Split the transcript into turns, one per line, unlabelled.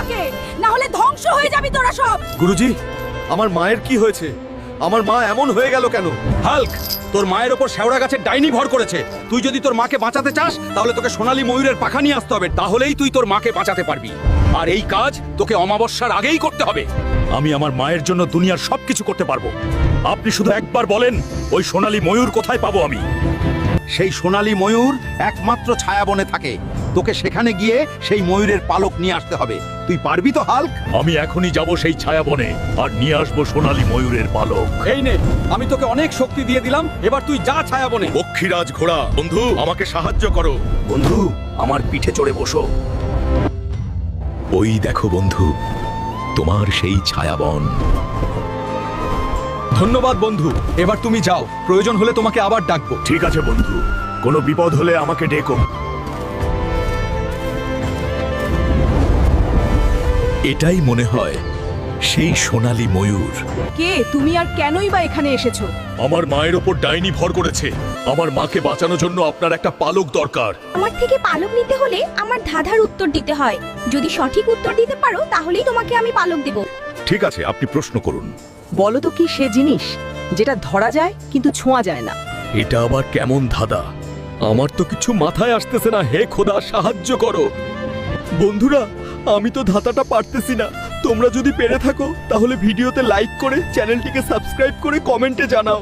আমাকে, না হলে ধ্বংস হয়ে যাবি তোরা সব।
গুরুজি, আমার মায়ের কি হয়েছে? আমার মা এমন হয়ে গেল কেন?
হাল্ক, তোর মায়ের ওপর শেওড়া গাছের ডাইনি ভর করেছে। তুই যদি তোর মাকে বাঁচাতে চাস তাহলে তোকে সোনালী ময়ূরের পাখা নিয়ে আসতে হবে, তাহলেই তুই তোর মাকে বাঁচাতে পারবি। আর এই কাজ তোকে অমাবস্যার আগেই করতে হবে।
আমি আমার মায়ের জন্য দুনিয়ার সবকিছু করতে পারবো। আপনি শুধু একবার বলেন, ওই সোনালী ময়ূর কোথায় পাবো আমি?
সেই সোনালী ময়ূর একমাত্র ছায়াবনে থাকে। তোকে সেখানে গিয়ে সেই ময়ূরের পালক নিয়ে আসতে হবে। তুই পারবি তো হাল্ক?
আমি এখনই যাব সেই ছায়াবনে আর নিয়ে আসবো সোনালী ময়ূরের পালক।
এই নে, আমি তোকে অনেক শক্তি দিয়ে দিলাম, এবার তুই যা ছায়াবনে।
পক্ষীরাজ ঘোড়া, বন্ধু আমাকে সাহায্য করো। বন্ধু, আমার পিঠে চড়ে বসো। ওই দেখো বন্ধু, তোমার সেই ছায়াবন।
ধন্যবাদ বন্ধু, এবার তুমি যাও, প্রয়োজন হলে তোমাকে আবার ডাকবো।
ঠিক আছে বন্ধু, কোনো বিপদ হলে আমাকে ডেকো। এটাই মনে হয় সেই সোনালী ময়ূর।
কে তুমি আর কেনই বা এখানে এসেছো?
আমার মায়ের ওপর ডাইনি ভর করেছে। আমার মাকে বাঁচানোর জন্য আপনার একটা পালক দরকার।
আমার থেকে পালক নিতে হলে আমার ধাঁধার উত্তর দিতে হয়। যদি সঠিক উত্তর দিতে পারো তাহলেই তোমাকে আমি পালক দেব।
ঠিক আছে, আপনি প্রশ্ন করুন।
বলো তো কি সে জিনিস যেটা ধরা যায় কিন্তু ছোঁয়া যায় না?
এটা আবার কেমন ধাঁধা? আমার তো কিছু মাথায় আসতেছে না। হে খোদা, সাহায্য করো। বন্ধুরা, আমি তো ধাঁধাটা পারতেছি না। তোমরা যদি পেরে থাকো তাহলে ভিডিওতে লাইক করে চ্যানেলটিকে সাবস্ক্রাইব করে কমেন্টে জানাও।